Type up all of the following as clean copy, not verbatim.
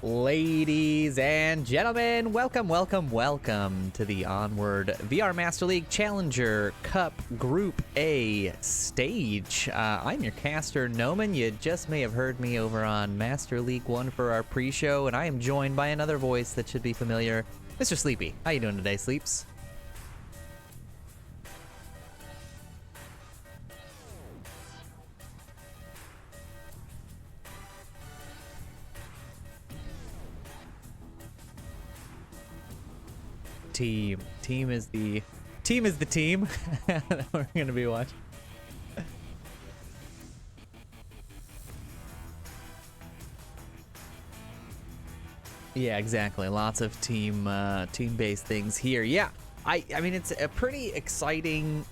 Ladies and gentlemen, welcome to the Onward VR Master League Challenger Cup Group A stage. I'm your caster, Noman. You just may have heard me over on Master League 1 for our pre-show, and I am joined by another voice that should be familiar, Mr. Sleepy. How you doing today, Sleeps? Team is the team that we're gonna be watching. Yeah, exactly. Lots of team-based things here. Yeah, I mean it's a pretty exciting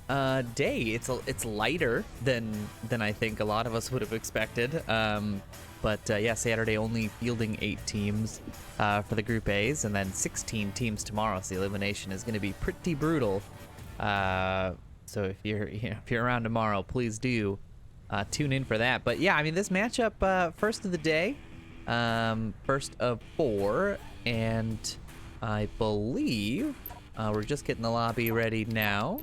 day. It's lighter than I think a lot of us would have expected. But yeah, Saturday only fielding 8 teams for the Group A's, and then 16 teams tomorrow. So the elimination is going to be pretty brutal. So if you're around tomorrow, please do tune in for that. But yeah, I mean this matchup, first of the day, first of 4, and I believe we're just getting the lobby ready now.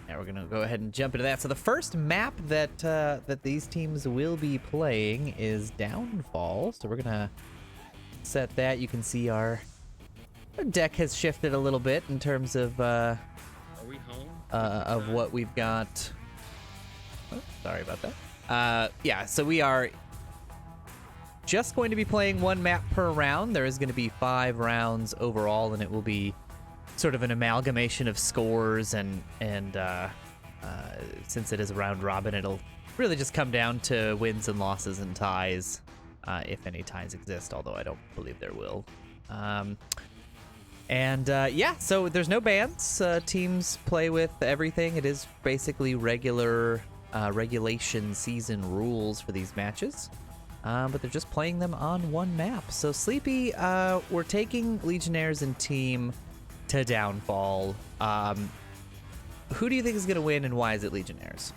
Yeah, we're gonna go ahead and jump into that. So the first map that these teams will be playing is Downfall. So we're gonna set that. You can see our deck has shifted a little bit in terms of Are we home? Of what we've got. Oh, sorry about that. Yeah, so we are just going to be playing 1 map per round. There is going to be 5 rounds overall, and it will be sort of an amalgamation of scores, and since it is a round robin, it'll really just come down to wins and losses and ties, if any ties exist, although I don't believe there will. Yeah, so there's no bans. Teams play with everything. It is basically regular regulation season rules for these matches. But they're just playing them on 1 map. So Sleepy, we're taking Legionnaires and team to Downfall. Who do you think is going to win, and why is it Legionnaires?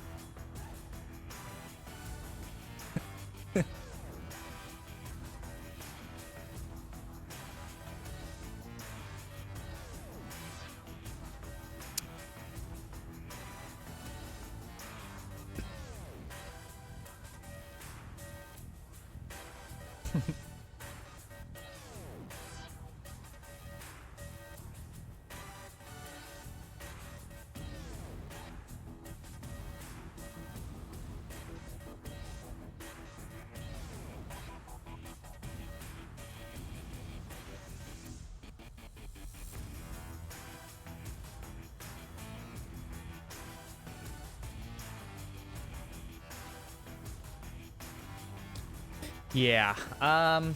Yeah. And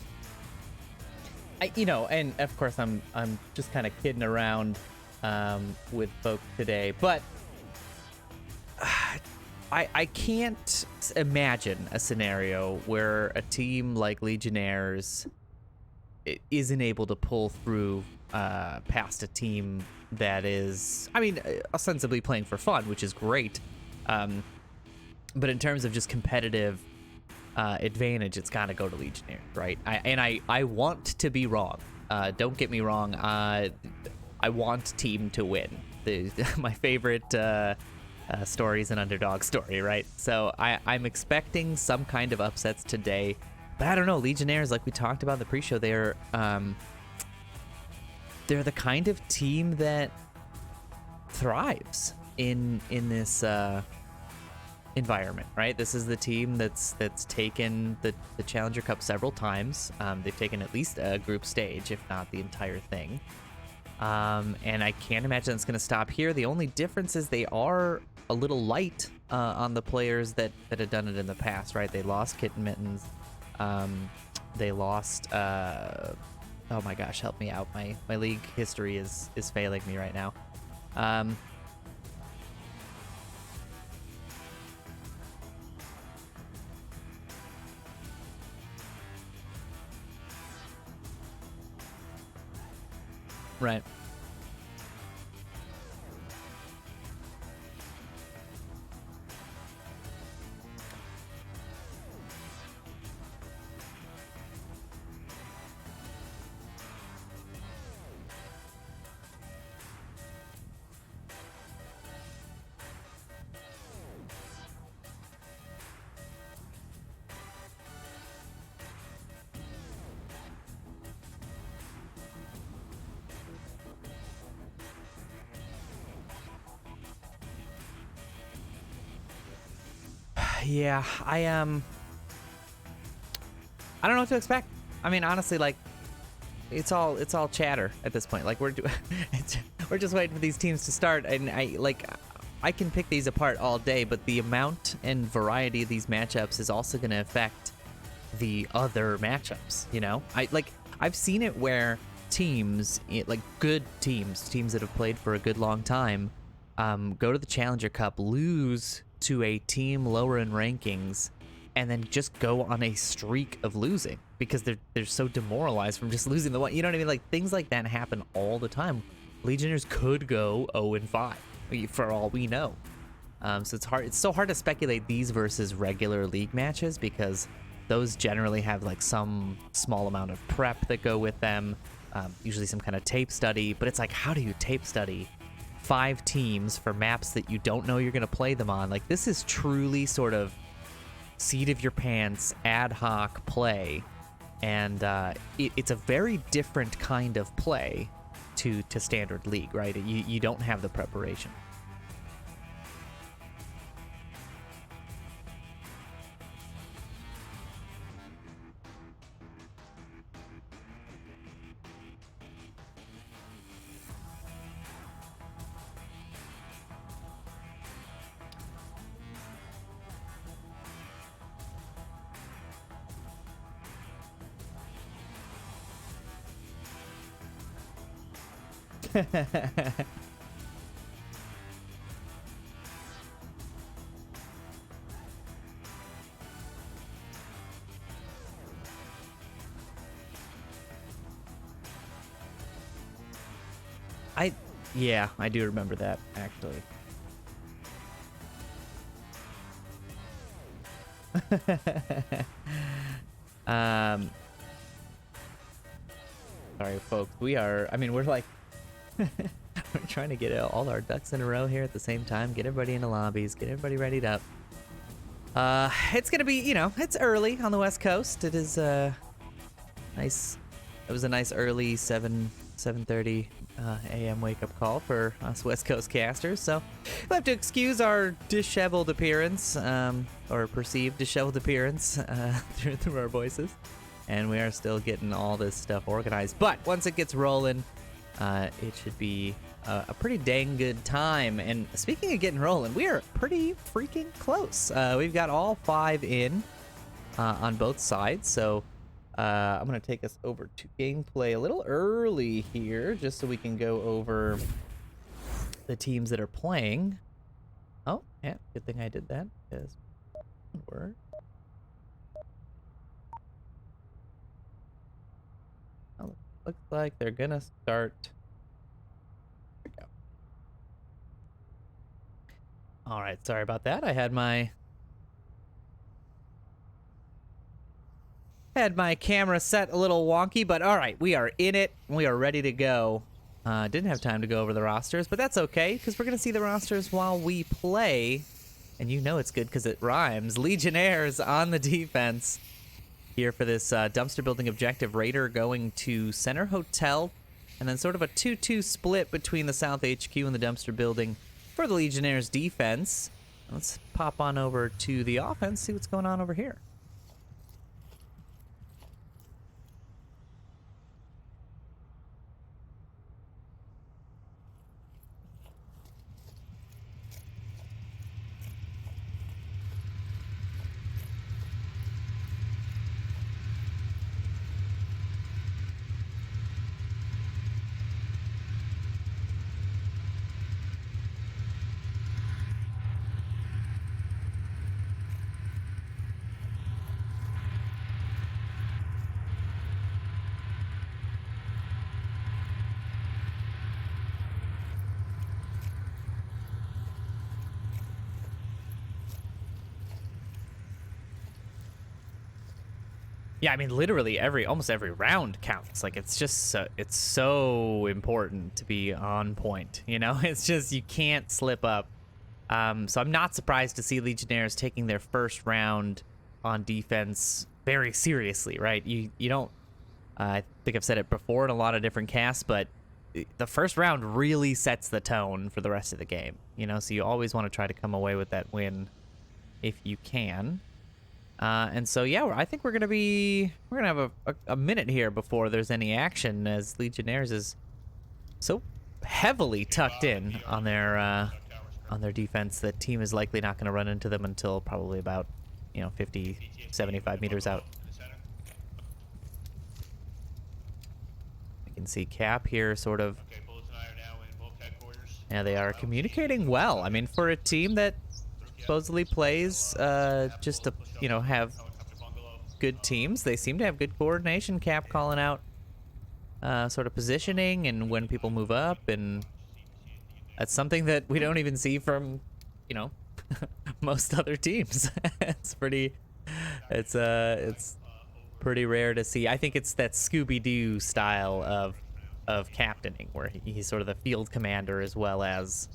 of course I'm just kind of kidding around with folks today, but I can't imagine a scenario where a team like Legionnaires isn't able to pull through past a team that is, I mean, ostensibly playing for fun, which is great. But in terms of just competitive advantage, it's got to go to Legionnaires, right? I want to be wrong. Don't get me wrong. I want team to win. My favorite story is an underdog story, right? So I'm expecting some kind of upsets today, but I don't know. Legionnaires, like we talked about in the pre-show, they're the kind of team that thrives in this environment, right? This is the team that's taken the Challenger Cup several times. They've taken at least a group stage, if not the entire thing. And I can't imagine it's going to stop here. The only difference is they are a little light on the players that had done it in the past, right? They lost Kitten Mittens. They lost... oh my gosh, help me out. My league history is failing me right now. Right. Yeah, I don't know what to expect. I mean, honestly, like, it's all chatter at this point. Like, we're just waiting for these teams to start, and I can pick these apart all day, but the amount and variety of these matchups is also going to affect the other matchups. You know, I've seen it where teams, like good teams that have played for a good long time, go to the Challenger Cup, lose to a team lower in rankings, and then just go on a streak of losing because they're so demoralized from just losing the one. You know what I mean? Like, things like that happen all the time. Legionnaires could go 0-5 for all we know. So it's so hard to speculate these versus regular league matches because those generally have like some small amount of prep that go with them, usually some kind of tape study. But it's like, how do you tape study 5 teams for maps that you don't know you're going to play them on? Like, this is truly sort of seat of your pants, ad hoc play, and it's a very different kind of play to standard league, right? You don't have the preparation. Yeah, I do remember that, actually. Sorry, folks. I mean, we're like, we're trying to get all our ducks in a row here at the same time, get everybody into lobbies, get everybody readied up. It's gonna be, it's early on the West Coast. It is nice. It was a nice early 7:30 a.m. wake-up call for us West Coast casters, so we'll have to excuse our disheveled appearance, or perceived disheveled appearance through our voices, and we are still getting all this stuff organized. But once it gets rolling, it should be a pretty dang good time. And speaking of getting rolling, we are pretty freaking close. We've got all 5 in on both sides, so I'm going to take us over to gameplay a little early here, just so we can go over the teams that are playing. Oh, yeah, good thing I did that, because Onward. Oh, looks like they're going to start. There we go. All right, sorry about that. I had my camera set a little wonky, but all right, we are in it. We are ready to go. Didn't have time to go over the rosters, but that's okay, because we're going to see the rosters while we play. And you know it's good because it rhymes. Legionnaires on the defense here for this dumpster building objective. Raider going to center hotel, and then sort of a 2-2 split between the South HQ and the dumpster building for the Legionnaires defense. Let's pop on over to the offense, see what's going on over here. Yeah, I mean, literally almost every round counts. Like, it's just it's so important to be on point, It's just, you can't slip up. So I'm not surprised to see Legionnaires taking their first round on defense very seriously, right? You don't, I think I've said it before in a lot of different casts, but the first round really sets the tone for the rest of the game, So you always want to try to come away with that win if you can. And so, yeah, I think we're gonna have a minute here before there's any action, as Legionnaires is so heavily tucked in on their defense that team is likely not gonna run into them until probably about 50, 75 meters out. I can see Cap here, sort of. Yeah, they are communicating well. I mean, for a team that supposedly plays just to have good teams, they seem to have good coordination. Cap calling out sort of positioning and when people move up, and that's something that we don't even see from most other teams. It's pretty rare to see. I think it's that Scooby-Doo style of captaining, where he's sort of the field commander as well as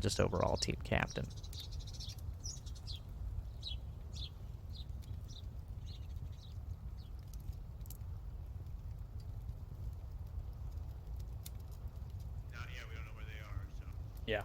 just overall team captain. Yeah.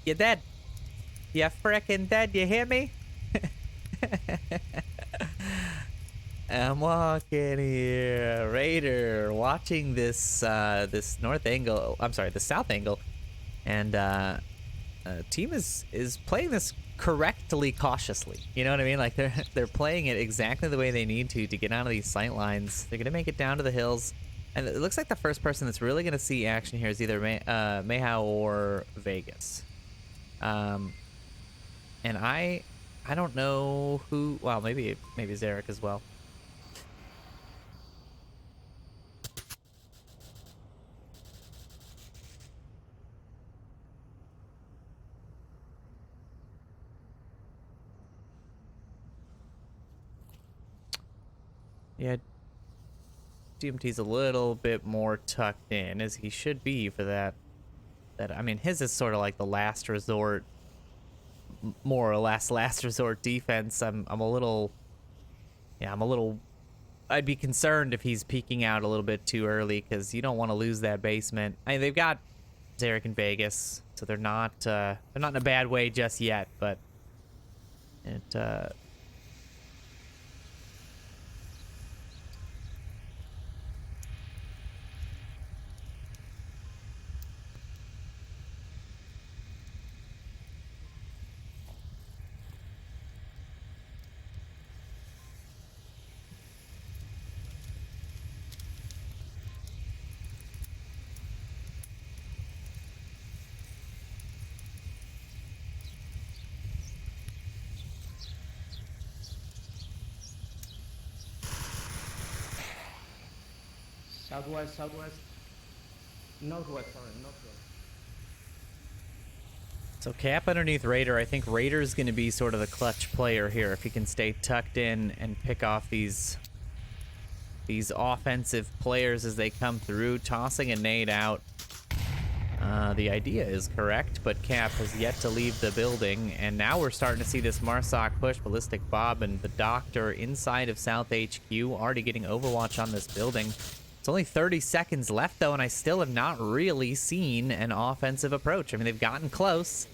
You dead? You frickin' dead? You hear me? I'm walking here, Raider, watching this this north angle. I'm sorry, the south angle, and team is playing this correctly, cautiously. You know what I mean? Like they're playing it exactly the way they need to get out of these sight lines. They're gonna make it down to the hills, and it looks like the first person that's really gonna see action here is either Mayhow or Vegas. And I don't know who. Well, maybe Zarek as well. Yeah, DMT's a little bit more tucked in, as he should be for that. I mean, his is sort of like the last resort, more or less last resort defense. I'm a little. I'd be concerned if he's peeking out a little bit too early, because you don't want to lose that basement. I mean, they've got Zarek and Vegas, so they're not in a bad way just yet, but it. Southwest, northwest, sorry, northwest. So Cap underneath Raider. I think Raider's going to be sort of the clutch player here if he can stay tucked in and pick off these offensive players as they come through, tossing a nade out. The idea is correct, but Cap has yet to leave the building, and now we're starting to see this Marsoc push. Ballistic Bob and the Doctor inside of South HQ, already getting Overwatch on this building. It's only 30 seconds left, though, and I still have not really seen an offensive approach. I mean, they've gotten close.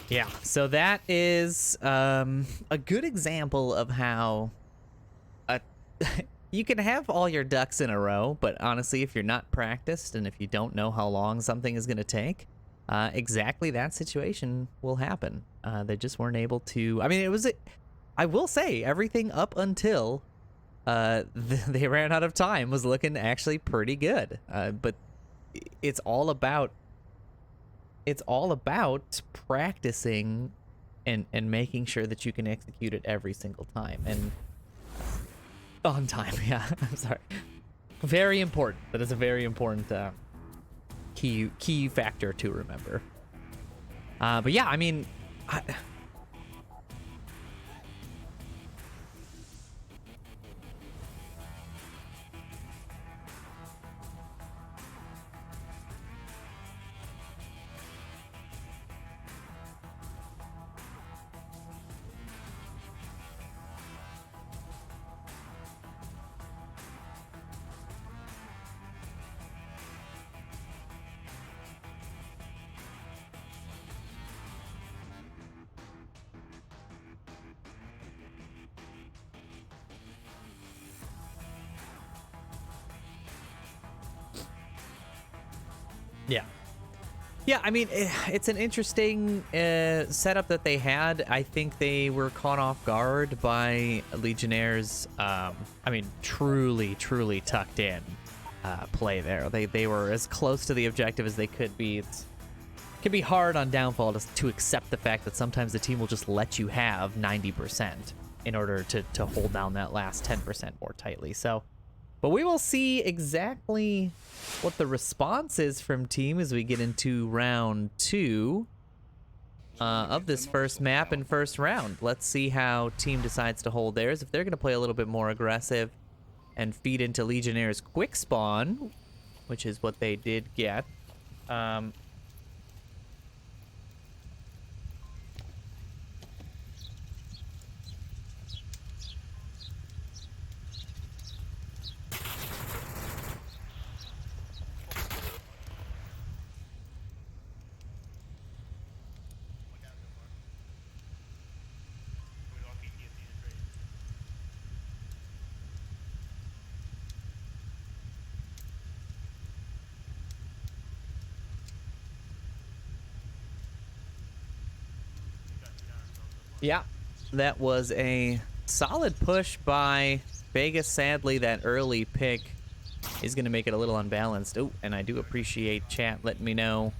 Yeah, so that is a good example of how you can have all your ducks in a row, but honestly, if you're not practiced and if you don't know how long something is going to take, exactly that situation will happen. They just weren't able to. I mean, I will say, everything up until they ran out of time was looking actually pretty good. But it's all about practicing and making sure that you can execute it every single time and on time. Yeah, I'm sorry. Very important. That is a very important key factor to remember. But yeah, I mean, yeah. Yeah, I mean, it's an interesting setup that they had. I think they were caught off guard by Legionnaires. I mean, truly tucked in play there. They were as close to the objective as they could be. It can be hard on Downfall to accept the fact that sometimes the team will just let you have 90% in order to hold down that last 10% more tightly. So, but we will see exactly what the response is from team as we get into round 2 of this first map and first round. Let's see how team decides to hold theirs. If they're going to play a little bit more aggressive and feed into Legionnaire's quick spawn, which is what they did get. Yeah, that was a solid push by Vegas. Sadly, that early pick is going to make it a little unbalanced. Oh, and I do appreciate chat letting me know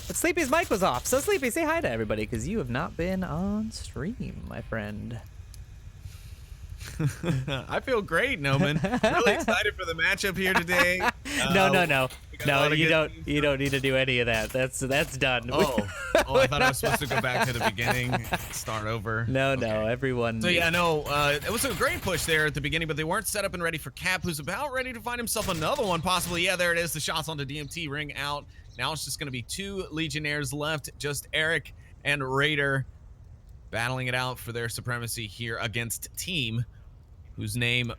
that Sleepy's mic was off. So, Sleepy, say hi to everybody, because you have not been on stream, my friend. I feel great, Noman. Really excited for the matchup here today. No, you don't need to do any of that. That's done. Oh, I thought I was supposed to go back to the beginning, start over. No, Okay. everyone. So yeah, no, it was a great push there at the beginning, but they weren't set up and ready for Cap, who's about ready to find himself another one, possibly. Yeah, there it is. The shots on the DMT ring out. Now it's just going to be 2 Legionnaires left, just Eric and Raider battling it out for their supremacy here against Team, whose name